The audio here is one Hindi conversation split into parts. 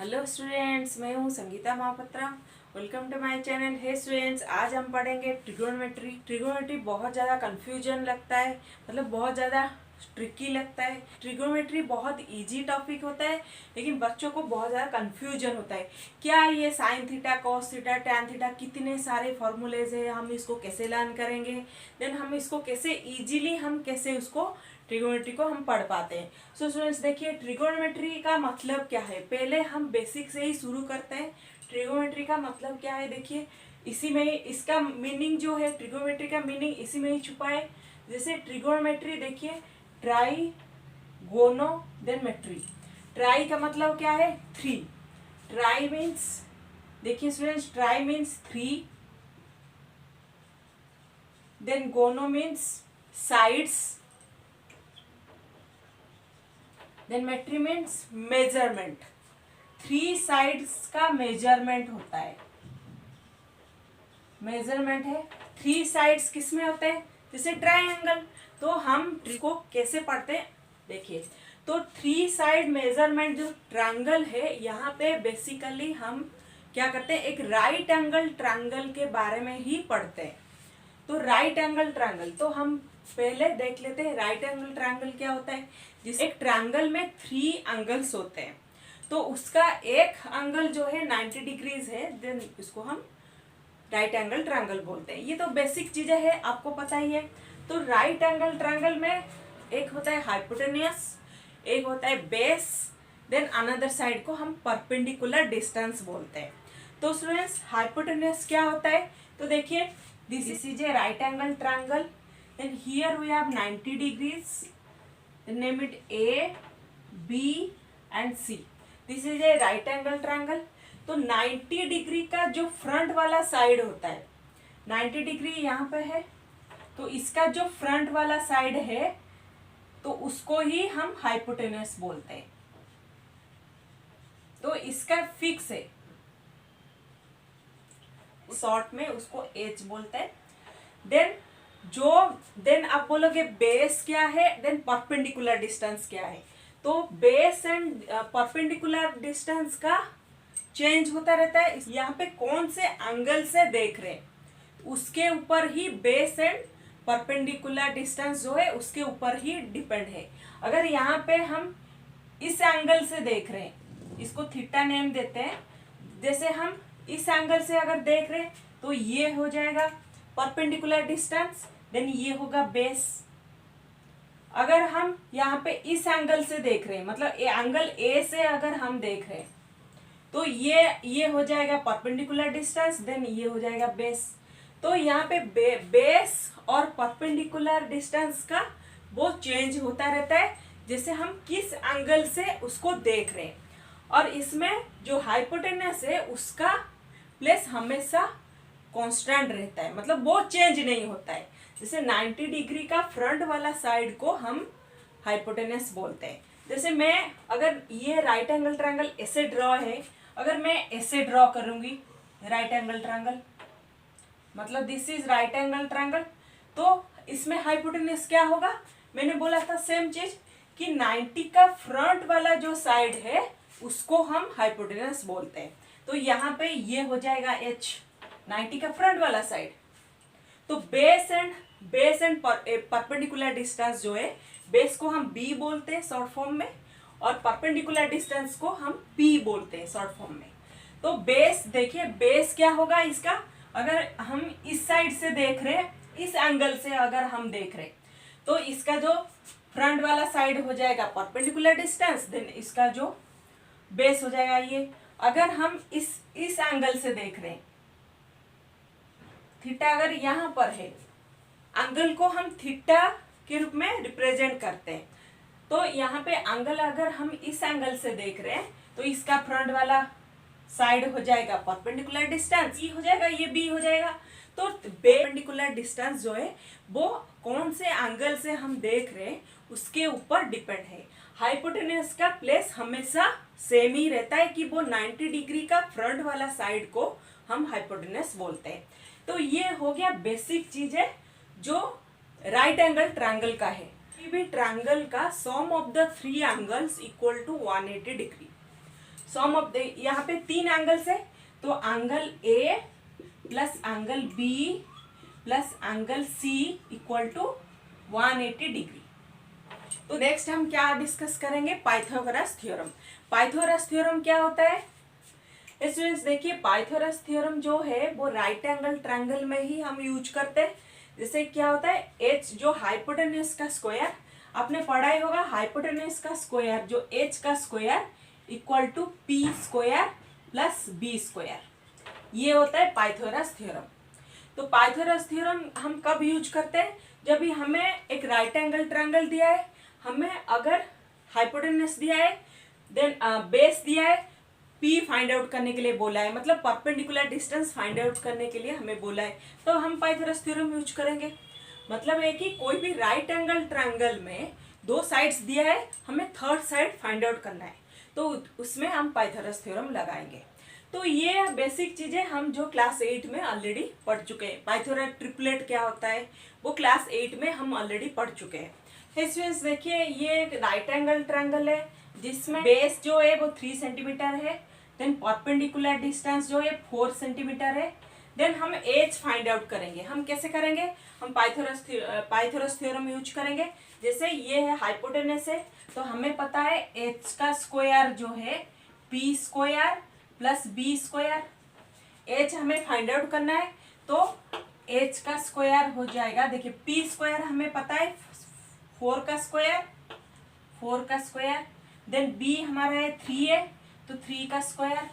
हेलो स्टूडेंट्स, मैं हूँ Sangeeta Mahapatra. Welcome to my channel. Hey students, आज हम पढ़ेंगे ट्रिगोनोमेट्री। ट्रिगोनोमेट्री बहुत ज़्यादा कंफ्यूजन लगता है, मतलब बहुत ज़्यादा ट्रिकी लगता है। ट्रिगोनोमेट्री बहुत इजी टॉपिक होता है, लेकिन बच्चों को बहुत ज़्यादा कंफ्यूजन होता है। क्या ये sign theta, cos theta, tan theta, कितने सारे फॉर्मूलेज है, हम इसको कैसे लर्न करेंगे, देन हम इसको कैसे इजीली हम कैसे उसको ट्रिगोनोमेट्री को हम पढ़ पाते हैं। सो स्टूडेंट्स, देखिए ट्रिगोनोमेट्री का मतलब क्या है। पहले हम बेसिक से ही शुरू करते हैं। ट्रिगोनोमेट्री का मतलब क्या है, देखिए इसी में इसका मीनिंग जो है, ट्रिगोनोमेट्री का मीनिंग इसी में ही छुपा है। जैसे ट्रिगोनोमेट्री देखिए, ट्राई गोनो देन मेट्री। ट्राई का मतलब क्या है, थ्री। ट्राई मीन्स, देखिए students, tri means three, then gono means sides, then metry means measurement. Three sides का मेजरमेंट होता है, मेजरमेंट है। थ्री साइड्स किस में होते हैं, जैसे ट्रायंगल। तो हम इसको कैसे पढ़ते हैं, देखिए। तो थ्री साइड मेजरमेंट जो ट्रायंगल है, यहाँ पे बेसिकली हम क्या करते हैं, एक राइट एंगल ट्रायंगल के बारे में ही पढ़ते हैं। तो राइट एंगल ट्रायंगल, तो हम पहले देख लेते हैं राइट एंगल ट्रायंगल क्या होता है। जिस एक ट्रायंगल में थ्री एंगल्स होते हैं, तो उसका एक एंगल जो है 90 डिग्रीज है, देन इसको हम राइट एंगल ट्रायंगल बोलते हैं। ये तो बेसिक चीजें हैं, आपको पता ही है। तो राइट एंगल ट्रायंगल में एक होता है हाइपोटेन्यूस, एक होता है बेस, देन अनदर साइड को हम परपेंडिकुलर डिस्टेंस बोलते हैं। तो स्टूडेंट्स, हाइपोटेन्यूस क्या होता है, तो देखिए this is a right angle triangle, then here we have 90 degrees, name it A, B and C. This is a right angle triangle. तो 90 डिग्री का जो फ्रंट वाला साइड होता है, 90 डिग्री यहाँ पे है, तो इसका जो फ्रंट वाला साइड है, तो उसको ही हम हाइपोटेन्यूस बोलते हैं। तो इसका फिक्स है, शॉर्ट में उसको एच बोलते हैं। देन आप बोलोगे बेस क्या है, देन परपेंडिकुलर डिस्टेंस क्या है। तो बेस एंड परपेंडिकुलर डिस्टेंस का चेंज होता रहता है। यहाँ पे कौन से एंगल से देख रहे हैं, उसके ऊपर ही बेस एंड परपेंडिकुलर डिस्टेंस जो है उसके ऊपर ही डिपेंड है। अगर यहाँ पे हम इस एंगल से देख रहे हैं, इसको थीटा नेम देते हैं, जैसे हम इस एंगल से अगर देख रहे हैं, तो ये हो जाएगा परपेंडिकुलर डिस्टेंस, देन ये होगा बेस। अगर हम यहाँ पे इस एंगल से देख रहे हैं, मतलब एंगल ए से अगर हम देख रहे हैं, तो ये हो जाएगा परपेंडिकुलर डिस्टेंस, देन ये हो जाएगा बेस। तो यहाँ पे बेस और परपेंडिकुलर डिस्टेंस का वो चेंज होता रहता है, जैसे हम किस एंगल से उसको देख रहे हैं। और इसमें जो हाइपोटेन्यूस है, उसका प्लेस हमेशा कांस्टेंट रहता है, मतलब वो चेंज नहीं होता है। जैसे 90 डिग्री का फ्रंट वाला साइड को हम हाइपोटेन्यूस बोलते हैं। जैसे मैं अगर ये राइट एंगल ट्रायंगल ऐसे ड्रॉ है, अगर मैं ऐसे ड्रॉ करूंगी राइट एंगल ट्रायंगल, मतलब this is right angle triangle, तो इसमें हाइपोटेन्यूस क्या होगा, मैंने बोला था सेम चीज कि 90 का फ्रंट वाला जो साइड है उसको हम हाइपोटेन्यूस बोलते हैं। तो यहाँ पे ये हो जाएगा h, 90 का फ्रंट वाला साइड। तो बेस एंड परपेंडिकुलर डिस्टेंस जो है, बेस को हम b बोलते हैं शॉर्ट फॉर्म में, और परपेंडिकुलर डिस्टेंस को हम p बोलते हैं शॉर्ट फॉर्म में। तो बेस, देखिए बेस क्या होगा इसका, अगर हम इस साइड से देख रहे हैं, इस एंगल से अगर हम देख रहे हैं, तो इसका जो फ्रंट वाला साइड हो जाएगा परपेंडिकुलर डिस्टेंस, देन इसका जो बेस हो जाएगा ये। अगर हम इस एंगल से देख रहे हैं, थीटा अगर यहाँ पर है, एंगल को हम थीटा के रूप में रिप्रेजेंट करते हैं। तो यहाँ पे एंगल अगर हम इस एंगल से देख रहे हैं, तो इसका फ्रंट वाला साइड हो जाएगा परपेंडिकुलर डिस्टेंस, ई हो जाएगा, ये बी हो जाएगा। तो परपेंडिकुलर डिस्टेंस जो है वो कौन से एंगल से हम देख रहे हैं उसके ऊपर डिपेंड है। हाइपोटेन्यूस का प्लेस हमेशा सेम ही रहता है कि वो 90 डिग्री का फ्रंट वाला साइड को हम हाइपोटेन्यूस बोलते हैं। तो ये हो गया बेसिक चीज है जो राइट एंगल ट्रायंगल का है। भी ट्रायंगल का sum of the three angles equal to 180 degree. Sum of the, यहाँ पे 3 एंगल्स है, तो angle A plus angle B plus angle C equal to 180 degree. तो नेक्स्ट हम क्या डिस्कस करेंगे, पाइथागोरस थ्योरम। पाइथागोरस थ्योरम क्या होता है स्टूडेंट्स, देखिए पाइथागोरस थ्योरम जो है वो राइट एंगल ट्रायंगल में ही हम यूज करते हैं। जैसे क्या होता है, एच जो हाइपोटेन्यूज का स्क्वायर, आपने पढ़ा ही होगा, हाइपोटेन्यूज का स्क्वायर जो एच का square equal to P square plus B square, ये होता है पाइथागोरस थ्योरम। तो पाइथागोरस थ्योरम हम कब यूज करते हैं, जब भी हमें एक राइट एंगल ट्रायंगल दिया है, हमें अगर हाइपोटेन्यूज दिया है, देन बेस दिया है, पी फाइंड आउट करने के लिए बोला है, मतलब परपेंडिकुलर डिस्टेंस फाइंड आउट करने के लिए हमें बोला है, तो हम पाइथागोरस थ्योरम यूज करेंगे। मतलब है कि कोई भी राइट एंगल ट्रायंगल में 2 साइड्स दिया है, हमें थर्ड साइड फाइंड आउट करना है, तो उसमें हम पाइथागोरस थ्योरम लगाएंगे। तो ये बेसिक चीजें हम जो क्लास 8 में ऑलरेडी पढ़ चुके हैं। पाइथागोरस ट्रिपलेट क्या होता है वो क्लास 8 में हम ऑलरेडी पढ़ चुके हैं। स्टूडेंट्स देखिए, ये एक राइट एंगल ट्रायंगल है जिसमें बेस जो है वो 3 सेंटीमीटर है, देन परपेंडिकुलर डिस्टेंस जो है 4 सेंटीमीटर है। देन हम एज फाइंड आउट करेंगे। हम कैसे करेंगे, हम पाइथागोरस थ्योरम यूज करेंगे। जैसे ये है हाइपोटेन्यूज है, तो हमें पता है एच का स्क्वायर जो है P square plus B square, H हमें फाइंड आउट करना है, तो एच का स्क्वायर हो जाएगा, देखिए पी स्क्वायर हमें पता है 4 का स्क्वायर, देन बी हमारा है 3 है, तो 3 का स्क्वायर,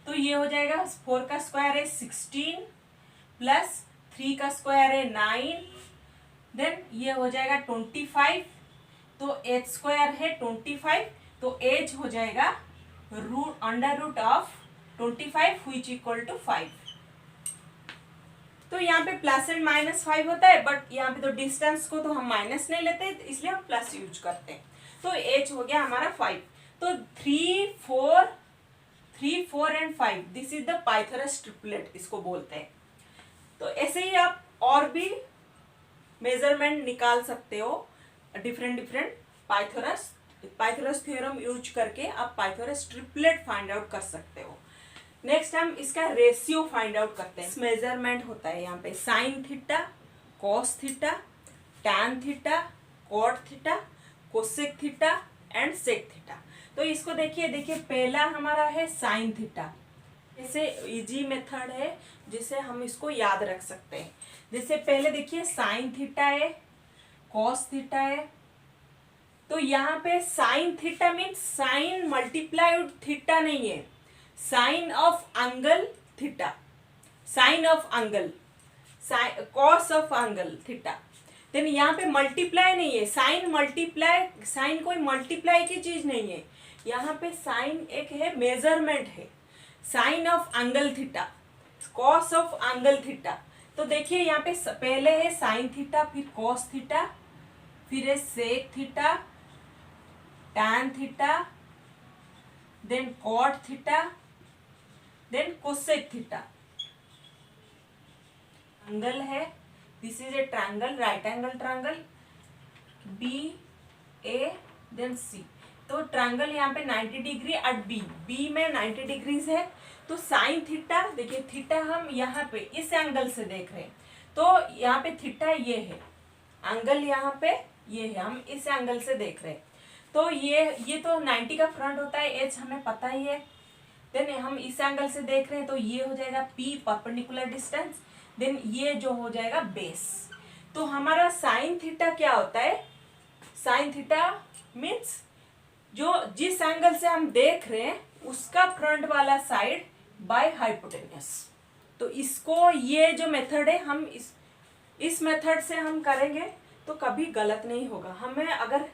तो ये हो जाएगा 4 का स्क्वायर है 16 प्लस 3 का स्क्वायर है 9, देन ये हो जाएगा 25, तो एच स्क्वायर है 25, तो एच हो जाएगा under root of 25 which equal to 5। तो यहाँ पे प्लस एंड माइनस 5 होता है, बट यहाँ पे तो डिस्टेंस को तो हम माइनस नहीं लेते, इसलिए हम प्लस यूज करते हैं। तो एच हो गया हमारा 5। तो 3, 4 and 5, this is the Pythagoras triplet इसको बोलते हैं। तो ऐसे ही आप और भी मेजरमेंट निकाल सकते हो, डिफरेंट पाइथागोरस थ्योरम यूज करके आप पाइथागोरस ट्रिपलेट फाइंड आउट कर सकते हो। नेक्स्ट हम इसका रेशियो फाइंड आउट करते हैं। मेजरमेंट होता है यहाँ पे sine theta, cos theta, tan theta, cot theta, cosec theta and sec theta. तो इसको देखिए पहला हमारा है साइन थीटा। जैसे इजी मेथड है जिसे हम इसको याद रख सकते हैं। जैसे पहले देखिए साइन थीटा है, कॉस थीटा है, तो यहाँ पे sine theta means sine multiplied theta नहीं है, sine of angle theta, sine of angle, cos of angle theta. Then यहाँ पे मल्टीप्लाई नहीं है, साइन कोई मल्टीप्लाई की चीज नहीं है, यहाँ पे साइन एक है मेजरमेंट है, sine of angle theta, cos of angle theta. तो देखिए यहाँ पे पहले है साइन थीटा, फिर कॉस थीटा, फिर है sec theta, tan theta, then cot theta, then cosec theta. Angle है, this is a triangle, right angle triangle B A then C. तो ट्रायंगल यहाँ पे 90 डिग्री एट बी में 90 डिग्रीज है। तो साइन थीटा, देखिए थीटा हम यहाँ पे इस एंगल से देख रहे हैं, तो यहाँ पे थीटा ये है, एंगल यहाँ पे ये है, हम इस एंगल से देख रहे हैं। तो ये तो 90 का फ्रंट होता है, एच हमें पता ही है। देन हम इस एंगल से देख रहे हैं, तो ये हो जाएगा पी परपेंडिकुलर डिस्टेंस, देन ये जो हो जाएगा बेस। तो हमारा साइन थीटा क्या होता है, साइन थीटा मीन्स जो जिस एंगल से हम देख रहे हैं उसका फ्रंट वाला साइड बाय हाइपोटेन्यूज। तो इसको, ये जो मेथड है, हम इस मेथड से हम करेंगे तो कभी गलत नहीं होगा। हमें अगर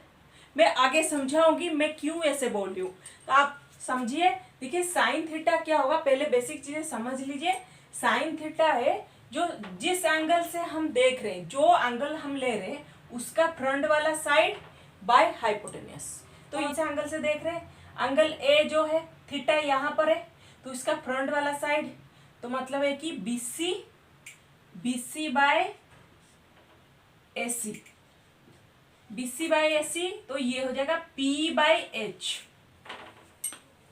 मैं आगे समझाऊंगी मैं क्यों ऐसे बोल रही हूँ, तो आप समझिए। देखिए साइन थीटा क्या होगा, पहले बेसिक चीजें समझ लीजिए। साइन थीटा है जो जिस एंगल से हम देख रहे हैं, जो एंगल हम ले रहे हैं उसका फ्रंट वाला साइड बाय हाइपोटेन्यूज। तो इस एंगल से देख रहे हैं, एंगल ए जो है थीटा यहाँ पर है, तो इसका फ्रंट वाला साइड, तो मतलब है कि BC by AC, BC by AC, तो ये हो जाएगा पी बाय एच।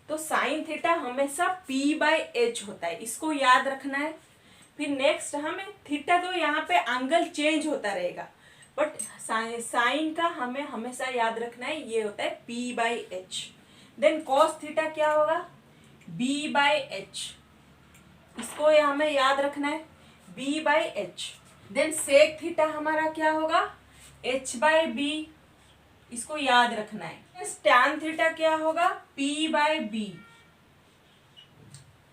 तो तो साइन थीटा हमेशा P बाय एच होता है, इसको याद रखना है। फिर नेक्स्ट हमें थीटा तो यहाँ पे एंगल चेंज होता रहेगा, बट साइन का हमें हमेशा याद रखना है, ये होता है P by H. Then cos theta क्या होगा, B बाय एच, इसको हमें याद रखना है, B by H. Then sec theta हमारा क्या होगा, H बाय बी, इसको याद रखना है। टैन थीटा क्या होगा, P by B.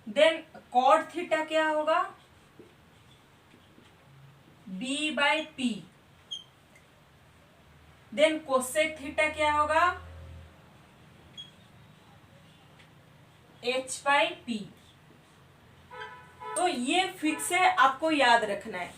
Then cot theta क्या होगा, B by P. Then cosec theta क्या होगा, H बाय पी। तो ये फिक्स है, आपको याद रखना है।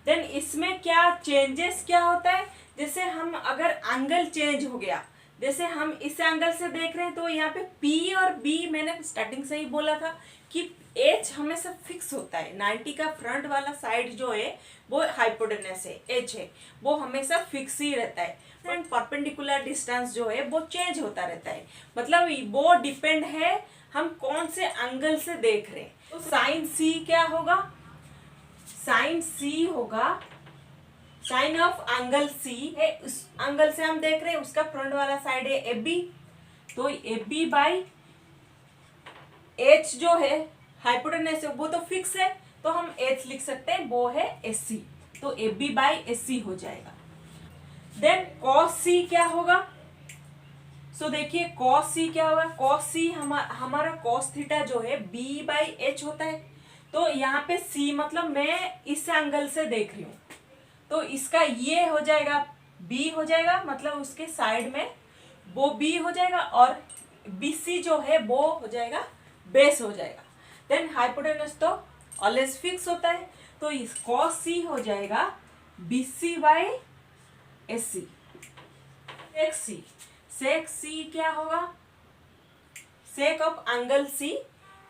देन इसमें क्या चेंजेस क्या होता है, जैसे हम अगर एंगल चेंज हो गया, जैसे हम इस एंगल से देख रहे हैं तो यहाँ पे P और B, मैंने स्टार्टिंग से ही बोला था कि H हमेशा फिक्स होता है। 90 का फ्रंट वाला साइड जो है वो हाइपोटेनस है, H है, वो हमेशा फिक्स ही रहता है। एंड परपेंडिकुलर डिस्टेंस जो है वो चेंज होता रहता है, मतलब वो डिपेंड है हम कौन से एंगल से देख रहे हैं। तो साइन C क्या होगा, साइन C होगा, साइन ऑफ एंगल C है, उस एंगल से हम देख रहे हैं, उसका फ्रंट वाला साइड है AB, तो AB बाई H जो है हाइपोटेनस है वो तो फिक्स है, तो हम H लिख सकते हैं, वो है SC, तो AB बाई SC हो जाएगा। देन cos C क्या होगा, सो देखिए cos C क्या होगा, cos C हमारा cos थीटा जो है B बाई एच होता है, तो यहाँ पे C मतलब मैं इस एंगल से देख रही हूँ, तो इसका ये हो जाएगा B हो जाएगा, मतलब उसके साइड में वो B हो जाएगा, और BC जो है वो हो जाएगा बेस हो जाएगा। देन हाइपोटेनस तो ऑलवेज फिक्स होता है, तो इस cos C हो जाएगा BC by SC। Sec C क्या होगा, sec of angle C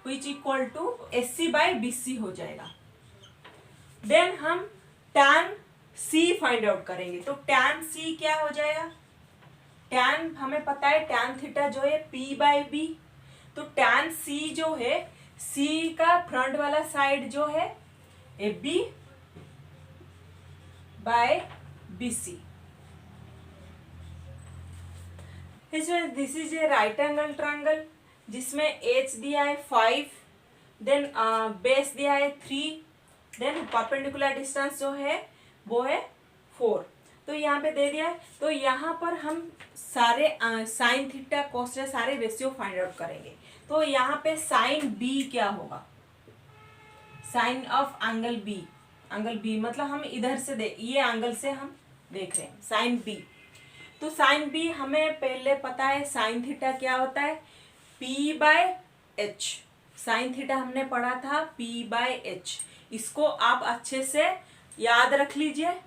which equal to SC by BC हो जाएगा। देन हम tan C फाइंड आउट करेंगे, तो tan C क्या हो जाएगा, tan हमें पता है tan थीटा जो है P बाई बी, तो tan C जो है C का फ्रंट वाला साइड जो है AB by BC। This is a right angle triangle जिसमें H दिया है 5, देन बेस दिया है 3, देन परपेंडिकुलर डिस्टेंस जो है वो है 4, तो यहाँ पे दे दिया है। तो यहाँ पर हम सारे साइन थीटा कोस सारे रेशियो फाइंड आउट करेंगे। तो यहाँ पे साइन B क्या होगा, साइन ऑफ एंगल B मतलब हम इधर से ये एंगल से हम देख रहे हैं साइन B, तो साइन B हमें पहले पता है साइन थीटा क्या होता है, P by H. Sine theta हमने पढ़ा था P बाय एच, इसको आप अच्छे से याद रख लीजिए।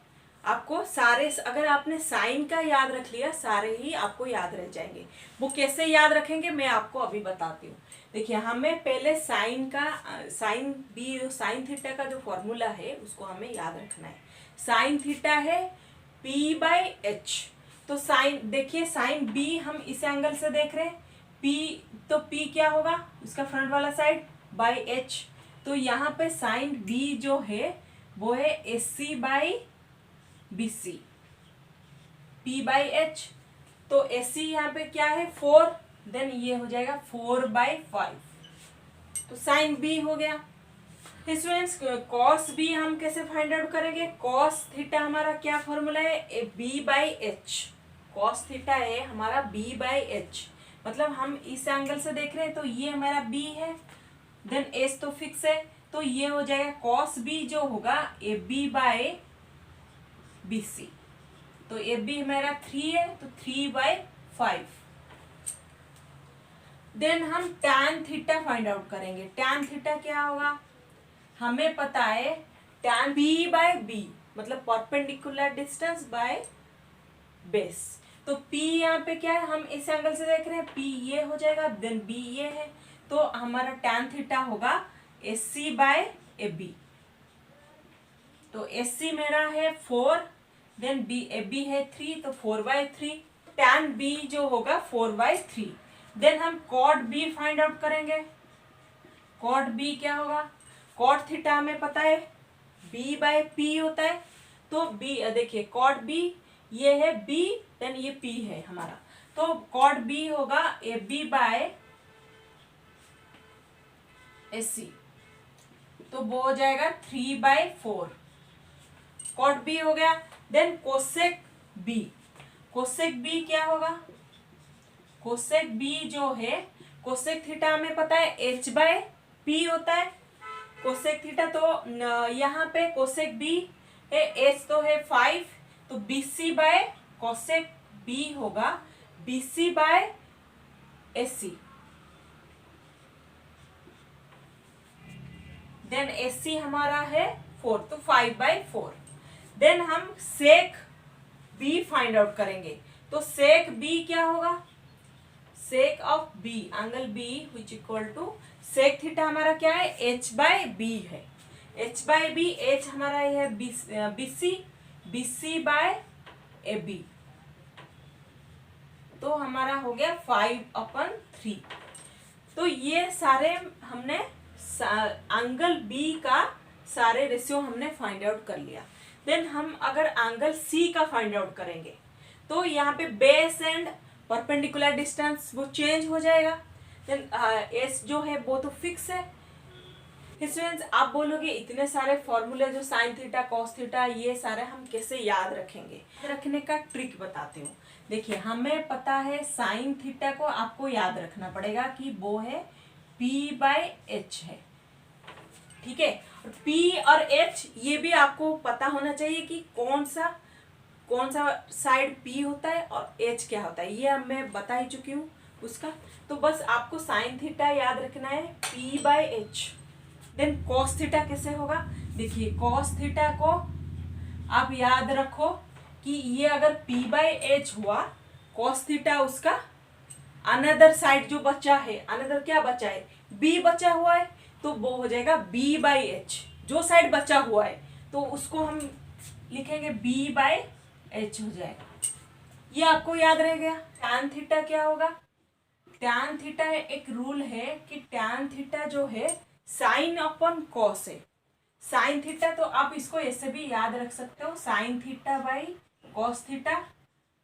आपको सारे, अगर आपने साइन का याद रख लिया सारे ही आपको याद रह जाएंगे। वो कैसे याद रखेंगे मैं आपको अभी बताती हूँ। देखिए हमें पहले साइन B साइन थीटा का जो फॉर्मूला है उसको हमें याद रखना है। साइन थीटा है P बाय एच, तो साइन देखिए साइन B हम इस एंगल से देख रहे हैं, तो P क्या होगा, उसका फ्रंट वाला साइड बाय एच, तो यहाँ पे साइन B जो है वो है SC by BC, P by H, तो SC यहाँ पे क्या है 4, देन ये हो जाएगा 4 बाई 5, तो साइन B हो गया। स्टूडेंट्स कॉस B हम कैसे फाइंड आउट करेंगे, कॉस थीटा हमारा क्या फॉर्मूला है, B by H, cos theta है हमारा B बाई एच, मतलब हम इस एंगल से देख रहे हैं तो ये हमारा B है, देन S तो फिक्स है, तो ये हो जाएगा कॉस B जो होगा AB बाई BC, तो AB हमारा 3 है तो 3 बाई 5। देन हम tan थीटा फाइंड आउट करेंगे। tan थीटा क्या होगा, हमें पता है tan B बाय बी मतलब परपेंडिकुलर डिस्टेंस बाय बेस, तो P यहाँ पे क्या है, हम इस एंगल से देख रहे हैं P ये हो जाएगा, देन B ये है, तो हमारा tan थीटा होगा SC बाय AB, तो SC मेरा है 4, देन AB है 3, तो 4 बाय 3, tan B जो होगा 4 बाय 3, देन हम कॉट बी फाइंड आउट करेंगे। कॉट बी क्या होगा, कॉट थीटा हमें पता है बी बाय पी होता है, तो बी देखिए कॉट बी ये है बी, देन ये पी है हमारा, तो कॉट बी होगा A B by S C, तो वो हो जाएगा 3/4, कॉट बी हो गया। Then cosec B, cosec B क्या होगा, कोसेक बी जो है, कोसेक थीटा हमें पता है एच बाय पी होता है, कोसेक थीटा तो यहाँ पे कोसेक बी है, एच तो है 5, तो बीसी बाय कोसेक बी होगा BC by SC, then SC हमारा है 4, तो 5/4। देन हम सेक बी फाइंड आउट करेंगे, तो सेक बी क्या होगा, sec of B angle B which equal to sec theta हमारा क्या है एच बाय बी है, एच बाय बी, एच हमारा ये है BC, BC by A B, तो हमारा हो गया 5/3। तो ये सारे हमने एंगल बी का सारे रेशियो हमने फाइंड आउट कर लिया। देन हम अगर एंगल सी का फाइंड आउट करेंगे, तो यहाँ पे बेस एंड परपेंडिकुलर डिस्टेंस वो चेंज हो जाएगा, देन एस जो है वो तो फिक्स है। स्टूडेंट्स आप बोलोगे इतने सारे फॉर्मूले जो साइन थीटा कॉस थीटा ये सारे हम कैसे याद रखेंगे, रखने का ट्रिक बताती हूँ। देखिए हमें पता है साइन थीटा को आपको याद रखना पड़ेगा कि वो है p/h है, ठीक है, और p और h ये भी आपको पता होना चाहिए कि कौन सा साइड p होता है और h क्या होता है, ये मैं बता ही चुकी हूँ उसका। तो बस आपको साइन थीटा याद रखना है p/h। देन कॉस थीटा कैसे होगा, देखिए कॉस थीटा को आप याद रखो कि ये अगर p/h हुआ, कॉस थीटा उसका अनदर साइड जो बचा है, अनदर क्या बचा है b बचा हुआ है, तो वो हो जाएगा b/h, जो साइड बचा हुआ है तो उसको हम लिखेंगे b/h हो जाएगा, ये आपको याद रहेगा। टैन थीटा क्या होगा, टैन थीटा एक रूल है कि टैन थीटा जो है साइन अपॉन कॉस है, साइन थीटा तो आप इसको ऐसे भी याद रख सकते हो, sine theta by cos theta,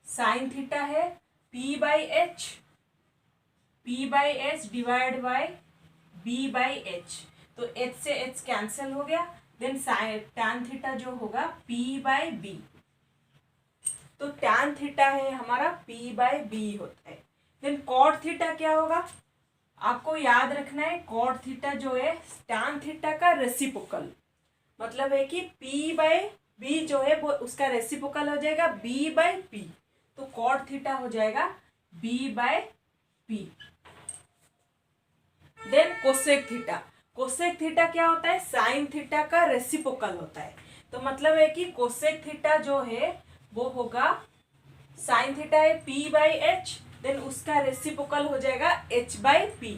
sign theta है p/h, p/h divide by b/h, तो h से h कैंसिल हो गया, देन टैन थीटा जो होगा p/b, तो टैन थीटा है हमारा p/b होता है। देन कॉट थीटा क्या होगा, आपको याद रखना है कॉट थीटा जो है टैन थीटा का रेसिप्रोकल, मतलब है कि p/b जो है वो उसका रेसिप्रोकल हो जाएगा b/p, तो कॉट थीटा हो जाएगा b/p। Then cosec theta, cosec theta क्या होता है साइन थीटा का रेसिप्रोकल होता है, तो मतलब है कि कोसेक थीटा जो है वो होगा, साइन थीटा है p/h, देन उसका रेसिप्रोकल हो जाएगा h/p,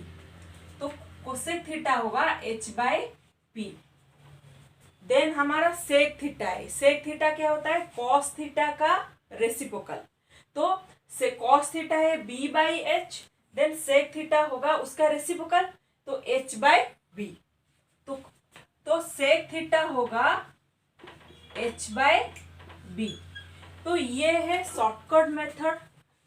तो कोसेक थीटा होगा h/p। देन हमारा सेक थीटा है, सेक थीटा क्या होता है कॉस थीटा का रेसिप्रोकल, तो से कॉस थीटा है b/h, देन सेक थीटा होगा उसका रेसिप्रोकल तो h/b, तो सेक थीटा होगा h/b। तो ये है शॉर्टकट मेथड,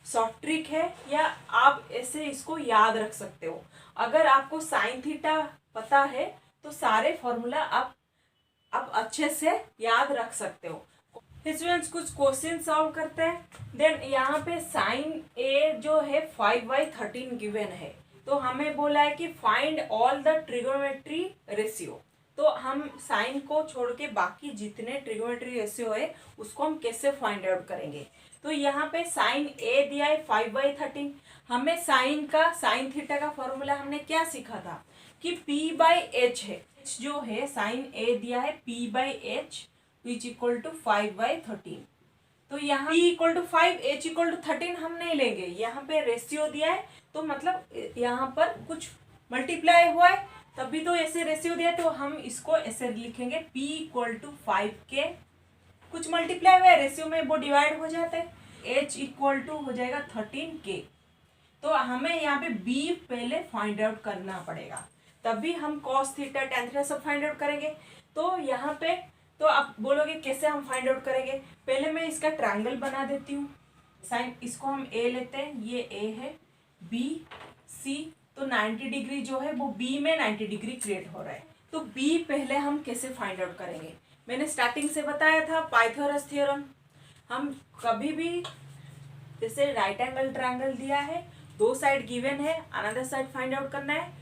शॉर्ट ट्रिक है, या आप ऐसे इसको याद रख सकते हो। अगर आपको साइन थीटा पता है तो सारे फॉर्मूला आप अच्छे से याद रख सकते हो। स्टूडेंट्स कुछ क्वेश्चन सॉल्व करते हैं। देन यहाँ पे साइन ए जो है 5/13 गिवन है, तो हमें बोला है कि find all the trigonometry ratio, तो हम साइन को छोड़ के बाकी जितने ट्रिगोनोमेट्री रेशियो है उसको हम कैसे फाइंड आउट करेंगे। तो यहाँ पे साइन ए दिया है 5/13, हमें साइन थीटा का फॉर्मूला हमने क्या सीखा था कि p/h है, जो है साइन ए दिया है p/h विच इक्वल टू 5/13, तो यहाँ p equal to 5 h equal to 13 हम नहीं लेंगे, यहाँ पे रेशियो दिया है तो मतलब यहाँ पर कुछ मल्टीप्लाई हुआ है तभी तो ऐसे रेशियो दिया है, तो हम इसको ऐसे लिखेंगे p इक्वल टू 5 के, कुछ मल्टीप्लाई हुआ है रेशियो में वो डिवाइड हो जाता है, h इक्वल टू हो जाएगा 13 के, तो हमें यहाँ पे बी पहले फाइंड आउट करना पड़ेगा, तभी हम कॉस थीटा टैन थीटा सब फाइंड आउट करेंगे। तो यहाँ पे तो आप बोलोगे कैसे हम फाइंड आउट करेंगे, पहले मैं इसका ट्रायंगल बना देती हूँ। साइन इसको हम ए लेते हैं, ये ए है, बी सी, तो 90 डिग्री जो है वो बी में 90 डिग्री क्रिएट हो रहा है। तो बी पहले हम कैसे फाइंड आउट करेंगे, मैंने स्टार्टिंग से बताया था पाइथागोरस थ्योरम। हम कभी भी जैसे राइट एंगल ट्रायंगल दिया है, दो साइड गिवन है, अनदर साइड फाइंड आउट करना है,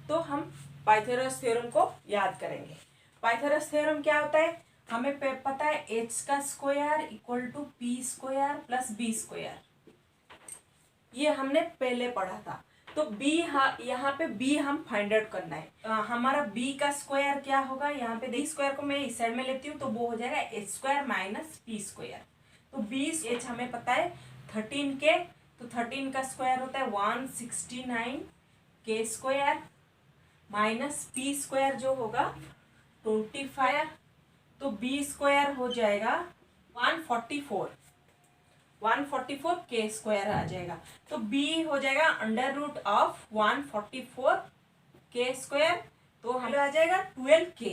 तो हम पाइथागोरस थ्योरम को याद करेंगे। पाइथागोरस थ्योरम क्या होता है, हमें पता है एच का square equal to P square plus B square, ये हमने पहले पढ़ा था। तो बी यहाँ पे बी हम फाइंड आउट करना है। हमारा बी का स्क्वायर क्या होगा, यहाँ पे डी स्क्वायर को मैं इस साइड में लेती हूँ तो वो हो जाएगा H square minus P square. तो बी एच हमें पता है 13 के, तो 13 का स्क्वायर होता है 169 के स्क्वायर माइनस पी स्क्वायर जो होगा 25, तो बी स्क्वायर हो जाएगा 144 के स्क्वायर आ जाएगा। तो बी हो जाएगा अंडर रूट ऑफ 144 के स्क्वायर, तो हमें आ जाएगा 12 के।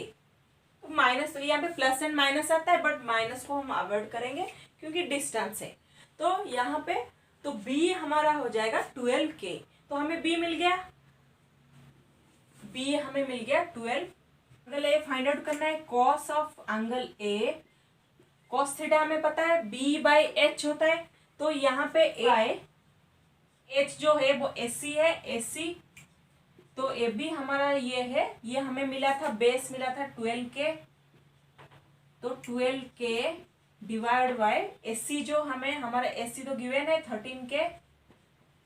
तो माइनस, तो यहाँ पे प्लस एंड माइनस आता है, बट माइनस को हम अवॉइड करेंगे क्योंकि डिस्टेंस है। तो यहाँ पे तो बी हमारा हो जाएगा 12 के, तो हमें बी मिल गया, बी हमें मिल गया 12। एंगल ए फाइंड आउट करना है, cos of angle A, cos theta हमें पता है बी बाई एच होता है, तो यहाँ पे एच जो है वो एसी है, एसी, तो ए बी हमारा ये है, ये हमें मिला था बेस मिला था 12 के, तो 12 के डिवाइड बाय एसी जो हमें हमारा एसी तो गिवन है 13 के,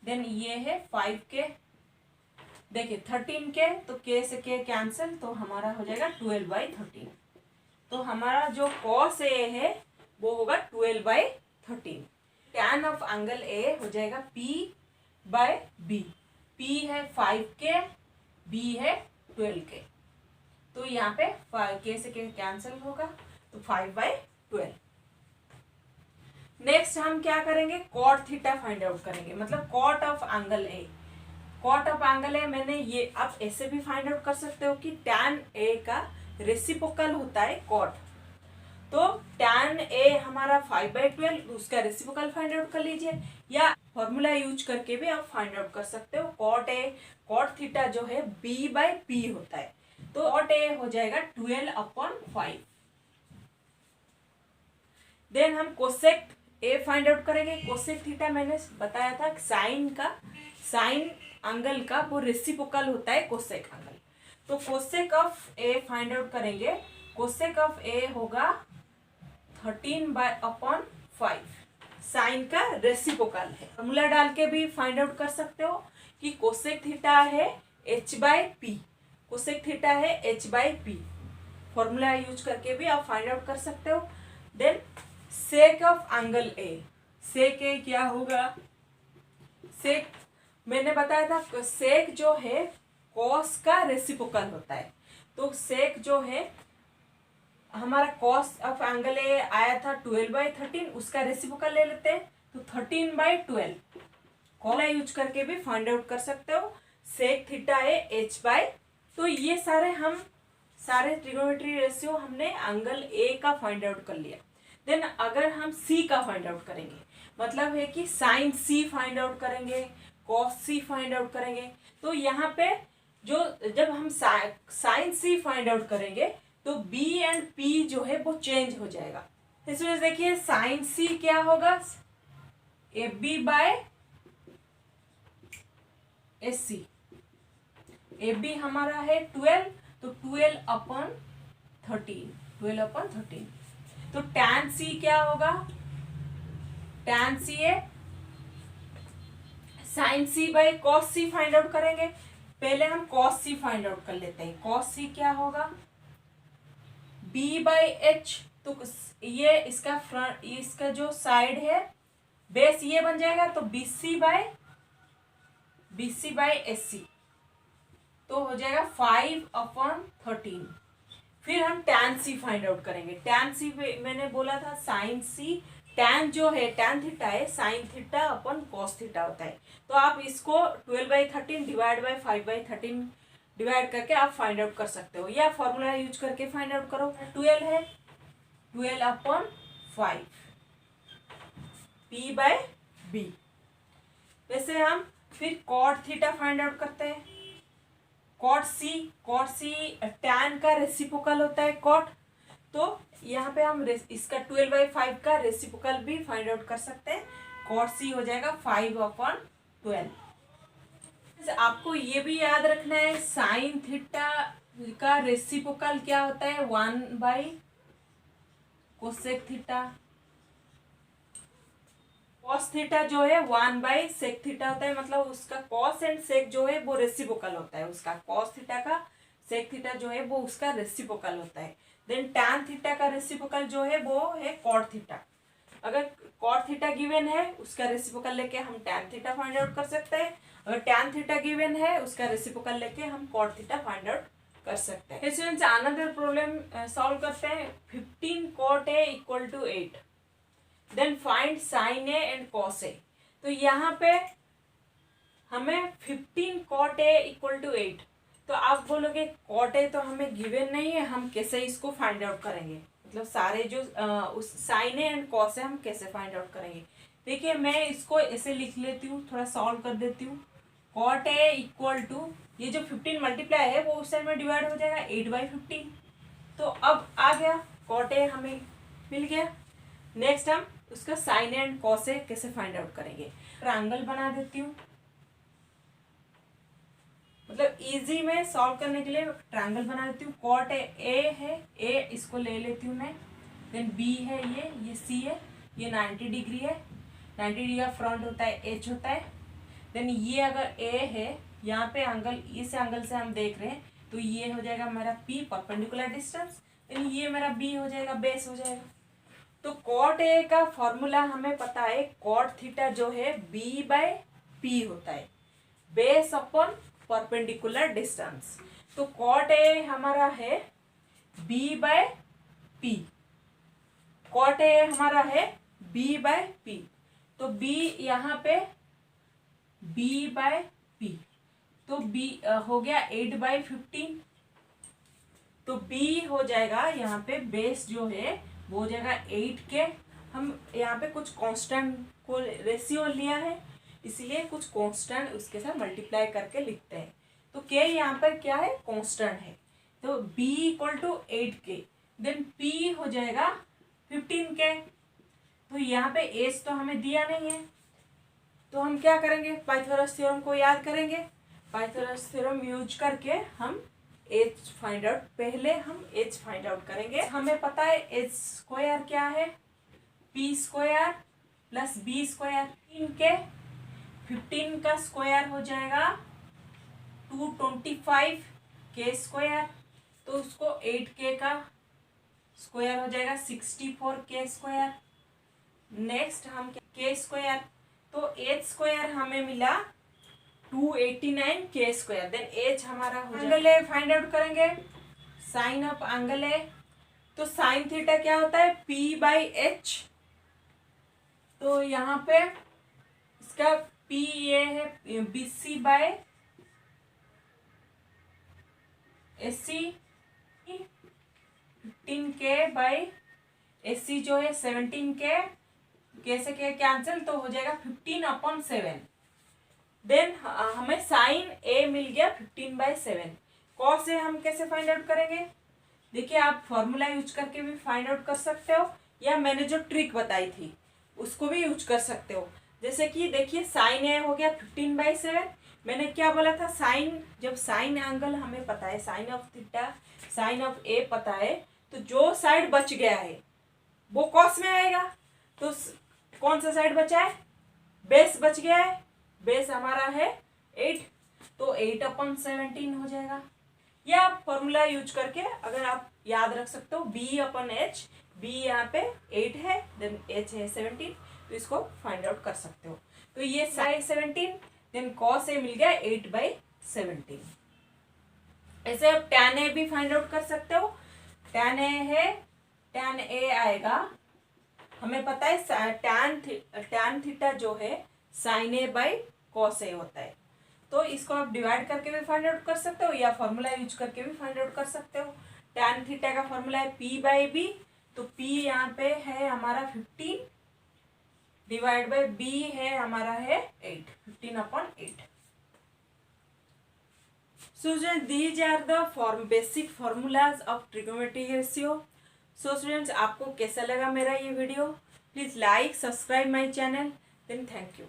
देन ये है 5 के, देखिए 13 के, तो के से के कैंसिल, तो हमारा हो जाएगा 12/13। तो हमारा जो कॉस ए है वो होगा 12/13। टैन ऑफ एंगल ए हो जाएगा पी बाय बी, पी है 5 के, बी है 12 के, तो यहाँ पे के से के कैंसिल होगा, तो 5/12। नेक्स्ट हम क्या करेंगे, कॉट थीटा फाइंड आउट करेंगे, मतलब cot of angle A. Cot of angle A मैंने ये, आप ऐसे भी फाइंड आउट कर सकते हो कि टैन ए का रेसिप्रोकल होता है कॉट, तो टैन ए हमारा 5/12, उसका रेसिप्रोकल फाइंड आउट कर लीजिए, या फॉर्मूला यूज करके भी आप फाइंड आउट कर सकते हो। कॉट थीटा जो है बी बाई पी होता है, तो कॉट ए हो जाएगा 12/5। देन हम कोसेक ए फाइंड आउट करेंगे। कोसेक थीटा मैंने बताया था साइन एंगल का वो रेसिप्रोकल होता है कोसेक एंगल, तो cosec of A find out करेंगे। कोसेक ऑफ ए होगा 13/5, साइन का रेसिप्रोकल है। फॉर्मूला डाल के भी फाइंड आउट कर सकते हो कि कोसेक थीटा है h/p, कोसेक थीटा है h/p, फॉर्मूला यूज करके भी आप फाइंड आउट कर सकते हो। Then sec of angle A, sec A क्या होगा, सेक मैंने बताया था सेक जो है कॉस का रेसिप्रोकल होता है, तो सेक जो है हमारा कॉस ऑफ एंगल ए आया था 12/13, उसका रेसिप्रोकल ले लेते हैं, तो 13/12, फॉर्मूला यूज करके भी फाइंड आउट कर सकते हो। सेक थीटा है h/, तो ये सारे ट्रिग्नोमेट्री रेशियो हमने एंगल ए का फाइंड आउट कर लिया। देन अगर हम सी का फाइंड आउट करेंगे, मतलब है कि साइन सी फाइंड आउट करेंगे, कॉस सी फाइंड आउट करेंगे, तो यहाँ पे जब हम साइन सी फाइंड आउट करेंगे तो बी एंड पी जो है वो चेंज हो जाएगा। इसमें देखिए साइन सी क्या होगा, A B by S C, A B हमारा है 12, तो 12/13, तो टैन सी क्या होगा, टैन सी है sine C by cos C find out करेंगे। पहले हम कॉस सी फाइंड आउट कर लेते हैं। कॉस सी क्या होगा, बी बाई एच, तो ये इसका फ्रंट, इसका जो साइड है बेस ये बन जाएगा, तो BC बाई एस सी, तो हो जाएगा 5/13। फिर हम टैन सी फाइंड आउट करेंगे। टैन सी मैंने बोला था साइन सी टैन जो है टैन थीटा है साइन थीटा अपन कॉस थीटा होता है। तो आप इसको 12/13 डिवाइड बाई 5/13 डिवाइड करके आप फाइंड आउट कर सकते हो, या फॉर्मूला यूज करके फाइंड आउट करो। 12 है 12/5 p बाय b। वैसे हम फिर कॉट थीटा फाइंड आउट करते हैं। कॉट सी टैन का रेसिप्रोकल होता है कॉट। तो यहाँ पे हम इसका 12/5 का रेसिप्रोकल भी फाइंड आउट कर सकते हैं। कॉट सी हो जाएगा 5/12। आपको ये भी याद रखना है साइन थीटा का रेसिप्रोकल क्या होता है 1/कोसेक थीटा। कॉस थीटा जो है 1/सेक थीटा होता है, मतलब उसका कॉस एंड सेक जो है वो रेसिप्रोकल होता है उसका। कॉस थीटा का सेक थीटा जो है वो उसका रेसिप्रोकल होता है। देन टैन थीटा का रेसिप्रोकल जो है वो है कॉट थीटा। अगर कॉट थीटा गिवन है उसका रेसिप्रोकल लेके हम टैन थीटा फाइंड आउट कर सकते हैं। अगर टैन थीटा गिवन है उसका रेसिप्रोकल लेके हम कॉट थीटा फाइंड आउट कर सकते हैं। स्टूडेंट्स अनदर प्रॉब्लम सॉल्व करते हैं। 15 cot A equal to 8 then find sine A and cos A. तो यहाँ पे हमें 15 cot A इक्वल टू 8, तो आप बोलोगे cot A तो हमें गिवन नहीं है, हम कैसे इसको फाइंड आउट करेंगे, मतलब सारे जो उस साइन ए एंड कॉस ए हम कैसे फाइंड आउट करेंगे। देखिए मैं इसको ऐसे लिख लेती हूँ, थोड़ा सॉल्व कर देती हूँ। cot A इक्वल टू ये जो 15 मल्टीप्लाई है वो उस साइड में डिवाइड हो जाएगा 8/15। तो अब आ गया cot A हमें मिल गया। नेक्स्ट हम उसका साइन एंड कॉस ए कैसे फाइंड आउट करेंगे। ट्रायंगल बना देती हूँ, मतलब इजी में सॉल्व करने के लिए ट्रायंगल बना देती हूँ। कॉट ए है, ए इसको ले लेती हूँ मैं। देन बी है ये सी है, ये 90 डिग्री है। 90 डिग्री का फ्रंट होता है एच होता है। देन ये अगर ए है, यहाँ पे एंगल इस एंगल से हम देख रहे हैं तो ये हो जाएगा मेरा पी परपेंडिकुलर डिस्टेंस। देन ये मेरा बी हो जाएगा, बेस हो जाएगा। तो कॉट ए का फॉर्मूला हमें पता है, कॉट थीटा जो है बी बाय पी होता है, बेस अपॉन परपेंडिकुलर डिस्टेंस। तो कॉट ए हमारा है B by P, cot A हमारा है बी बाय पी। तो बी यहाँ पे बी बाय पी, तो बी हो गया 8/15। तो बी हो जाएगा यहाँ पे बेस जो है वो हो जाएगा 8 के। हम यहाँ पे कुछ कांस्टेंट को रेशियो लिया है इसलिए कुछ कांस्टेंट उसके साथ मल्टीप्लाई करके लिखते हैं। तो के यहाँ पर क्या है, कांस्टेंट है। तो b equal to 8k। Then p हो जाएगा 15k। तो यहाँ पे एज तो हमें दिया नहीं है, तो हम क्या करेंगे, पाइथागोरस थ्योरम को याद करेंगे। पाइथागोरस थ्योरम यूज करके हम एच फाइंड आउट, पहले हम एच फाइंड आउट करेंगे। हमें पता है एच स्क्वायर क्या है, P square plus B square. 15 का स्क्वायर हो जाएगा 225 के स्क्वायर, तो उसको 8k का स्क्वायर हो जाएगा 64 के स्क्वायर। नेक्स्ट हम के स्क्वायर, तो एच स्क्वायर हमें मिला 289 के स्क्वायर। देन एच हमारा हो जाएगा, एंगल ए फाइंड आउट करेंगे, साइन ऑफ एंगल ए। तो साइन थीटा क्या होता है, पी बाई एच। तो यहाँ पे इसका पी ये है B C by S C. 15k by S C जो है 17k, कैसे के कैंसिल तो हो जाएगा 15/7। देन हमें साइन ए मिल गया 15/7। कॉस ए हम कैसे फाइंड आउट करेंगे, देखिए आप फॉर्मूला यूज करके भी फाइंड आउट कर सकते हो, या मैंने जो ट्रिक बताई थी उसको भी यूज कर सकते हो। जैसे कि देखिए साइन ए हो गया 15/7। मैंने क्या बोला था, साइन, जब साइन एंगल हमें पता है, sine of theta sine of A पता है, तो जो साइड बच गया है वो कॉस में आएगा। तो कौन सा साइड बचा है, बेस बच गया है, बेस हमारा है 8, तो 8/17 हो जाएगा। या आप फॉर्मूला यूज करके अगर आप याद रख सकते हो, b/h, b यहाँ पे 8 है, देन h है 17, तो इसको फाइंड आउट कर सकते हो। तो ये साइन 17, देन कॉस ए मिल गया 8/17। ऐसे आप tan ए भी फाइंड आउट कर सकते हो। tan ए है, tan ए आएगा हमें पता है टैन थीटा जो है sign A by cos A होता है। तो इसको आप डिवाइड करके भी फाइंड आउट कर सकते हो या फॉर्मूला यूज करके भी फाइंड आउट कर सकते हो। टैन थीटा का फॉर्मूला है पी बाई बी, तो पी यहाँ पे है हमारा 15 डिवाइड बाई बी है हमारा है 8, 15/8। So students, these are the basic formulas of trigonometric ratio. So students, आपको कैसा लगा मेरा ये video? Please like subscribe my channel, then thank you.